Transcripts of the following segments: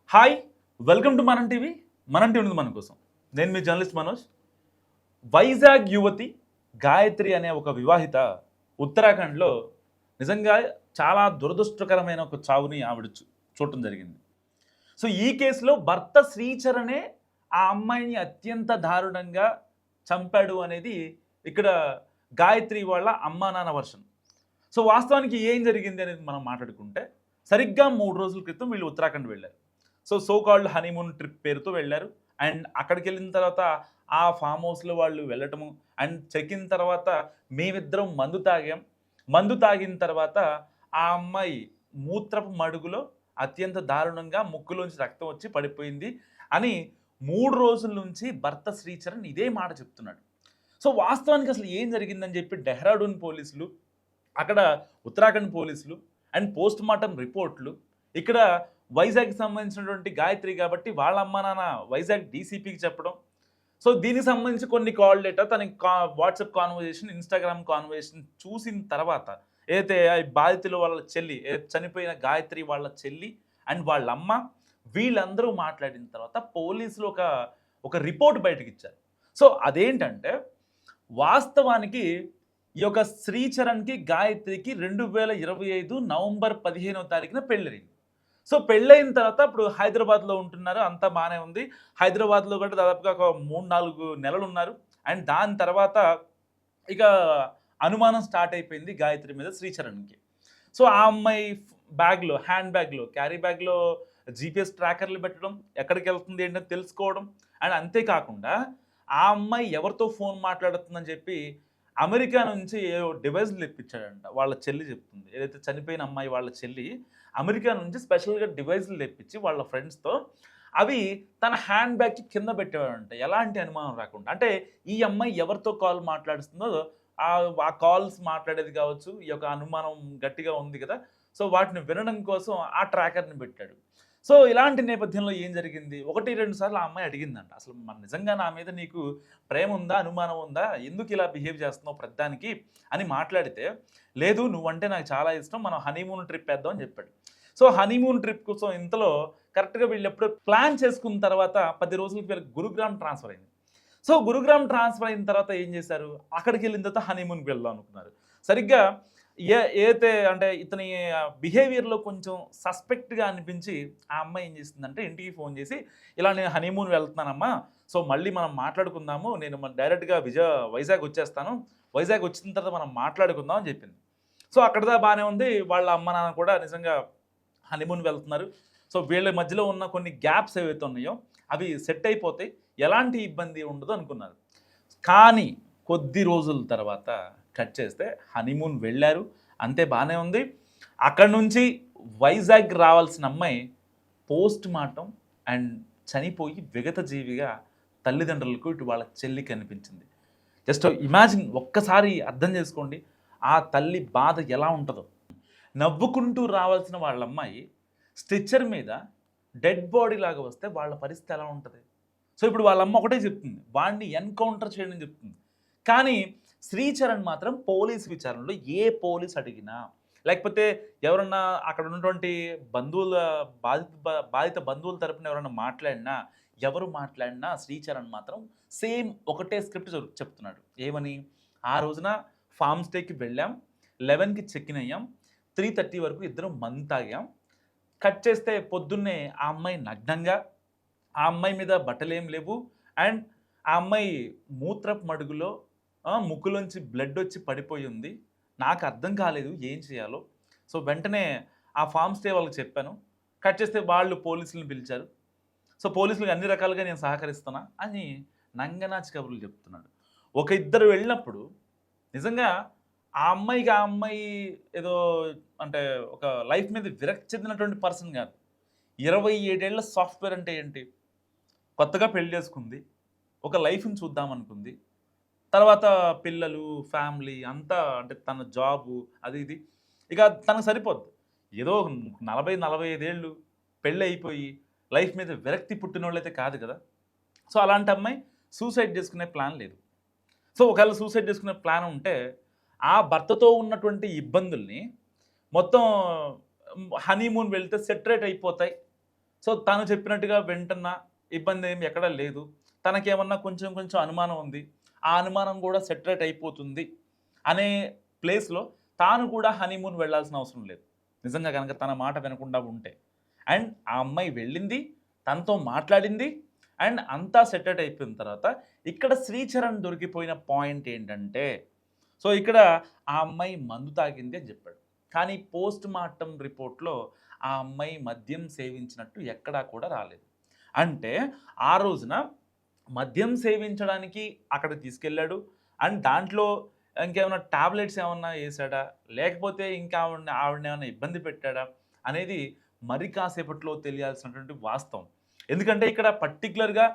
Hi welcome to మనం TV. మనం TV ఉంది మన కోసం. నేను మీ జర్నలిస్ట్ మనోజ్. వైజాగ్ యువతి గాయత్రి అనే ఒక వివాహిత ఉత్తరాఖండ్లో నిజంగా చాలా దురదృష్టకరమైన ఒక చావుని ఆవిడ చూడటం జరిగింది. సో ఈ కేసులో భర్త శ్రీచరణే ఆ అమ్మాయిని అత్యంత దారుణంగా చంపాడు అనేది ఇక్కడ గాయత్రి వాళ్ళ అమ్మా నాన్న వర్షన్. సో వాస్తవానికి ఏం జరిగింది అనేది మనం మాట్లాడుకుంటే సరిగ్గా 3 రోజుల క్రితం వీళ్ళు ఉత్తరాఖండ్ వెళ్ళారు. సో కాల్డ్ హనీమూన్ ట్రిప్ పేరుతో వెళ్ళారు. అండ్ అక్కడికి వెళ్ళిన తర్వాత ఆ ఫామ్ హౌస్లో వాళ్ళు వెళ్ళటము అండ్ చెక్ ఇన్ తర్వాత మేమిద్దరం మందు తాగిన తర్వాత ఆ అమ్మాయి మూత్రపు మడుగులో అత్యంత దారుణంగా ముక్కులోంచి రక్తం వచ్చి పడిపోయింది అని 3 రోజుల నుంచి భర్త శ్రీచరణ్ ఇదే మాట చెప్తున్నాడు. సో వాస్తవానికి అసలు ఏం జరిగిందని చెప్పి డెహ్రాడూన్ పోలీసులు, అక్కడ ఉత్తరాఖండ్ పోలీసులు అండ్ పోస్ట్ మార్టం రిపోర్ట్లు, ఇక్కడ వైజాగ్కి సంబంధించినటువంటి గాయత్రి కాబట్టి వాళ్ళ అమ్మ నాన్న వైజాగ్ డీసీపీకి చెప్పడం. సో దీనికి సంబంధించి కొన్ని కాల్ డేటా తనకి వాట్సాప్ కాన్వర్జేషన్, ఇన్స్టాగ్రామ్ కాన్వర్జేషన్ చూసిన తర్వాత ఏదైతే బాధితులు వాళ్ళ చెల్లి, చనిపోయిన గాయత్రి వాళ్ళ చెల్లి అండ్ వాళ్ళ అమ్మ వీళ్ళందరూ మాట్లాడిన తర్వాత పోలీసులు ఒక రిపోర్ట్ బయటకు ఇచ్చారు. సో అదేంటంటే వాస్తవానికి ఈ యొక్క శ్రీచరణ్కి గాయత్రికి 2025 నవంబర్ 15వ తారీఖున పెళ్ళయింది. సో పెళ్ళైన తర్వాత ఇప్పుడు హైదరాబాద్లో ఉంటున్నారు, అంతా బాగానే ఉంది. హైదరాబాద్లో కూడా దాదాపుగా ఒక 3-4 నెలలు ఉన్నారు. అండ్ దాని తర్వాత ఇక అనుమానం స్టార్ట్ అయిపోయింది గాయత్రి మీద శ్రీచరణ్కి. సో ఆ అమ్మాయి బ్యాగ్లో, హ్యాండ్ బ్యాగ్లో, క్యారీ బ్యాగ్లో జీపీఎస్ ట్రాకర్లు పెట్టడం, ఎక్కడికి వెళ్తుంది ఏంటని తెలుసుకోవడం. అండ్ అంతేకాకుండా ఆ అమ్మాయి ఎవరితో ఫోన్ మాట్లాడుతుందని చెప్పి అమెరికా నుంచి ఏవో డివైస్లు తెప్పించాడంట. వాళ్ళ చెల్లి చెప్తుంది, ఏదైతే చనిపోయిన అమ్మాయి వాళ్ళ చెల్లి అమెరికా నుంచి స్పెషల్గా డివైస్లు తెప్పించి వాళ్ళ ఫ్రెండ్స్తో అవి తన హ్యాండ్ బ్యాగ్కి కింద పెట్టేవాడంట, ఎలాంటి అనుమానం రాకుండా. అంటే ఈ అమ్మాయి ఎవరితో కాల్ మాట్లాడుతుందో ఆ కాల్స్ మాట్లాడేది కావచ్చు, ఈ యొక్క అనుమానం గట్టిగా ఉంది కదా, సో వాటిని వినడం కోసం ఆ ట్రాకర్ని పెట్టాడు. సో ఇలాంటి నేపథ్యంలో ఏం జరిగింది, 1-2 సార్లు ఆ అమ్మాయి అడిగిందంట, అసలు నిజంగా నా మీద నీకు ప్రేమ ఉందా, అనుమానం ఉందా, ఎందుకు ఇలా బిహేవ్ చేస్తున్నావు ప్రతిదానికి అని మాట్లాడితే, లేదు నువ్వంటే నాకు చాలా ఇష్టం, మనం హనీమూన్ ట్రిప్ వేద్దాం అని చెప్పాడు. సో హనీమూన్ ట్రిప్ కోసం ఇంతలో కరెక్ట్గా వీళ్ళు ఎప్పుడు ప్లాన్ చేసుకున్న తర్వాత 10 రోజులకి వీళ్ళకి గురుగ్రామ్ ట్రాన్స్ఫర్ అయింది. సో గురుగ్రామ్ ట్రాన్స్ఫర్ అయిన తర్వాత ఏం చేశారు, అక్కడికి వెళ్ళిన తర్వాత హనీమూన్కి వెళ్దాం అనుకున్నారు. సరిగ్గా ఏదైతే అంటే ఇతని బిహేవియర్లో కొంచెం సస్పెక్ట్గా అనిపించి ఆ అమ్మాయి ఏం చేసిందంటే ఇంటికి ఫోన్ చేసి, ఇలా నేను హనీమూన్ వెళ్తున్నానమ్మా, సో మళ్ళీ మనం మాట్లాడుకుందాము, నేను డైరెక్ట్గా వైజాగ్ వచ్చేస్తాను, వైజాగ్ వచ్చిన తర్వాత మనం మాట్లాడుకుందాం అని చెప్పింది. సో అక్కడదా బాగానే ఉంది. వాళ్ళ అమ్మ నాన్న కూడా నిజంగా హనీమూన్ వెళ్తున్నారు. సో వీళ్ళ మధ్యలో ఉన్న కొన్ని గ్యాప్స్ ఏవైతే ఉన్నాయో అవి సెట్ అయిపోతాయి, ఎలాంటి ఇబ్బంది ఉండదు అనుకున్నారు. కానీ కొద్ది రోజుల తర్వాత కట్ చేస్తే హనీమూన్ వెళ్ళారు, అంతే బాగానే ఉంది. అక్కడ నుంచి వైజాగ్ రావాల్సిన అమ్మాయి పోస్ట్ మార్టం అండ్ చనిపోయి విగత జీవిగా తల్లిదండ్రులకు ఇటు వాళ్ళ చెల్లికి అనిపించింది. జస్ట్ ఇమాజిన్, ఒక్కసారి అర్థం చేసుకోండి ఆ తల్లి బాధ ఎలా ఉంటుందో. నవ్వుకుంటూ రావాల్సిన వాళ్ళ అమ్మాయి స్ట్రెచ్చర్ మీద డెడ్ బాడీ లాగా వస్తే వాళ్ళ పరిస్థితి ఎలా ఉంటుంది. సో ఇప్పుడు వాళ్ళ అమ్మ ఒకటే చెప్తుంది, వాడిని ఎన్కౌంటర్ చేయడం చెప్తుంది. కానీ శ్రీచరణ్ మాత్రం పోలీస్ విచారణలో ఏ పోలీస్ అడిగినా, లేకపోతే ఎవరన్నా అక్కడ ఉన్నటువంటి బాధిత బంధువుల తరపున ఎవరన్నా మాట్లాడినా, ఎవరు మాట్లాడినా శ్రీచరణ్ మాత్రం సేమ్ ఒకటే స్క్రిప్ట్ చెప్తున్నాడు. ఏమని, ఆ రోజున ఫామ్ స్టేకి వెళ్ళాం, 11కి చెక్ ఇన్ అయ్యాం, 3:30 వరకు ఇద్దరం మందు తాగాం. కట్ చేస్తే పొద్దున్నే ఆ అమ్మాయి నగ్నంగా, ఆ అమ్మాయి మీద బట్టలేం లేవు, అండ్ ఆ అమ్మాయి మూత్రపు మడుగులో ముక్కులోంచి బ్లడ్ వచ్చి పడిపోయి ఉంది. నాకు అర్థం కాలేదు ఏం చేయాలో. సో వెంటనే ఆ ఫామ్ స్టే వాళ్ళకి చెప్పాను. కట్ చేస్తే వాళ్ళు పోలీసులను పిలిచారు. సో పోలీసులకు అన్ని రకాలుగా నేను సహకరిస్తున్నా అని నంగనాచి కబుర్లు చెప్తున్నాడు. ఇద్దరు వెళ్ళినప్పుడు నిజంగా ఆ అమ్మాయి ఏదో అంటే ఒక లైఫ్ మీద విరక్తి చెందినటువంటి పర్సన్ కాదు. 27 ఏళ్ల సాఫ్ట్వేర్ అంటే ఏంటి, కొత్తగా పెళ్లి చేసుకుంది, ఒక లైఫ్ని చూద్దామనుకుంది, తర్వాత పిల్లలు, ఫ్యామిలీ అంతా, అంటే తన జాబు అది ఇది, ఇక తనకు సరిపోద్ది. ఏదో 40-45 ఏళ్ళు పెళ్ళి అయిపోయి లైఫ్ మీద విరక్తి పుట్టిన వాళ్ళైతే కాదు కదా. సో అలాంటి అమ్మాయి సూసైడ్ చేసుకునే ప్లాన్ లేదు. సో ఒకవేళ సూసైడ్ చేసుకునే ప్లాన్ ఉంటే ఆ భర్తతో ఉన్నటువంటి ఇబ్బందుల్ని మొత్తం హనీమూన్ వెళ్తే సెటరేట్ అయిపోతాయి, సో తను చెప్పినట్టుగా వింటున్నా, ఇబ్బంది ఏమి ఎక్కడా లేదు. తనకేమన్నా కొంచెం కొంచెం అనుమానం ఉంది. ఆ అనుమానం కూడా సెటరేట్ అయిపోతుంది అనే ప్లేస్‌లో తాను కూడా హనీమూన్ వెళ్ళాల్సిన అవసరం లేదు. నిజంగా గనక తన మాట వినకుండా ఉంటే. అండ్ ఆ అమ్మాయి వెళ్ళింది, తనతో మాట్లాడింది. అండ్ అంతా సెటరేట్ అయిపోయిన తర్వాత ఇక్కడ శ్రీచరణ్ దొరికిపోయిన పాయింట్ ఏంటంటే, సో ఇక్కడ ఆ అమ్మాయి మందు తాగింది అని చెప్పాడు. కానీ పోస్ట్ మార్టం రిపోర్ట్‌లో ఆ అమ్మాయి మద్యం సేవించినట్టు ఎక్కడా కూడా రాలేదు. అంటే ఆ రోజున మద్యం సేవించడానికి అక్కడికి తీసుకెళ్ళాడు. అండ్ దాంట్లో ఇంకేమైనా టాబ్లెట్స్ ఏమన్నా ఏసాడా? లేకపోతే ఇంకా ఆవిడనేమన్నా ఇబ్బంది పెట్టాడా? అనేది మరి కాసేపట్లో తెలియాల్సినటువంటి వాస్తవం. ఎందుకంటే ఇక్కడ పర్టిక్యులర్‌గా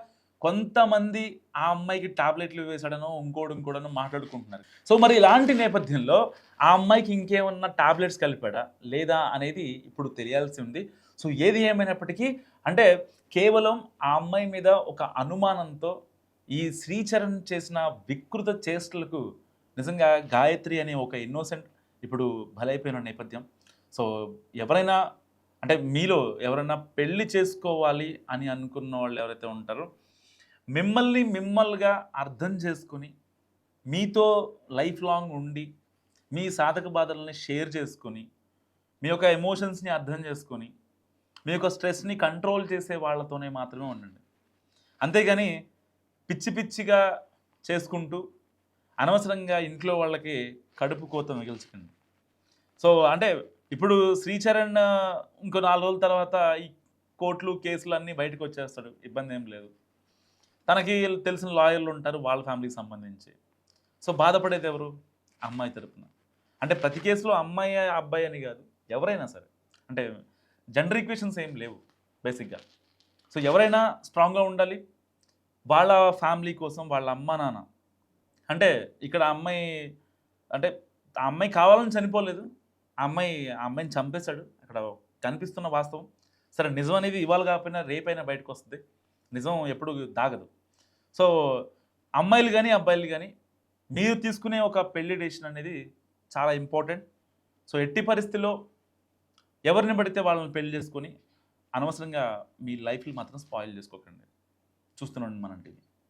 కొంతమంది ఆ అమ్మాయికి టాబ్లెట్లు వేసాడనో, ఇంకోడనో మాట్లాడుకుంటున్నారు. సో, మరి ఇలాంటి నేపథ్యంలో ఆ అమ్మాయికి ఇంకేమన్నా టాబ్లెట్స్ కలిపాడా? లేదా? అనేది ఇప్పుడు తెలియాల్సి ఉంది. సో, ఏది ఏమైనప్పటికీ అంటే కేవలం ఆ అమ్మాయి మీద ఒక అనుమానంతో ఈ శ్రీచరణ్ చేసిన వికృత చేష్టలకు నిజంగా గాయత్రి అనే ఒక ఇన్నోసెంట్ ఇప్పుడు బలైపోయిన నేపథ్యం. సో, ఎవరైనా అంటే మీలో ఎవరైనా పెళ్లి చేసుకోవాలి అని అనుకున్న వాళ్ళు ఎవరైతే ఉంటారో, మిమ్మల్నిగా అర్థం చేసుకొని, మీతో లైఫ్ లాంగ్ ఉండి, మీ సాధక బాధల్ని షేర్ చేసుకొని, మీ యొక్క ఎమోషన్స్‌ని అర్థం చేసుకొని, మీ యొక్క స్ట్రెస్‌ని కంట్రోల్ చేసే వాళ్ళతోనే మాత్రమే ఉండండి. అంతేగాని పిచ్చి పిచ్చిగా చేసుకుంటూ, అనవసరంగా ఇంట్లో వాళ్ళకి కడుపు కోత మిగిల్చకండి. సో, అంటే ఇప్పుడు శ్రీచరణ్ ఇంకో 4 రోజుల తర్వాత ఈ కోర్టులు, కేసులు అన్నీ బయటకొచ్చేస్తాడు. ఇబ్బందేం లేదు. తనకి తెలిసిన లాయర్లు ఉంటారు వాళ్ళ ఫ్యామిలీకి సంబంధించి. సో, బాధపడేది ఎవరు? అమ్మాయి తరపున. అంటే ప్రతి కేసులో అమ్మాయి, అబ్బాయి అని కాదు. ఎవరైనా సరే. అంటే జెండర్ ఈక్వేషన్స్ ఏం లేవు బేసిక్‌గా. సో, ఎవరైనా స్ట్రాంగ్‌గా ఉండాలి. వాళ్ళ ఫ్యామిలీ కోసం వాళ్ళ అమ్మా, నాన్న అంటే ఇక్కడ అమ్మాయి అంటే ఆ అమ్మాయి కావాలని చనిపోలేదు. ఆ అమ్మాయిని చంపేశాడు. అక్కడ కనిపిస్తున్న వాస్తవం. సరే నిజం అనేది ఇవాళ కాకపోయినా రేపైనా బయటకొస్తది. నిజం ఎప్పుడు దాగదు. సో, అమ్మాయిలు గాని, అబ్బాయిలు గాని మీరు తీసుకునే ఒక పెళ్లి డెసిషన్ అనేది చాలా ఇంపార్టెంట్. సో, ఎట్టి పరిస్థితిలో ఎవరిని పడితే వాళ్ళని పెళ్లి చేసుకొని అనవసరంగా మీ లైఫ్‌ని మాత్రం స్పాయిల్ చేసుకోకండి. చూస్తూనే ఉండండి మనం టీవీ.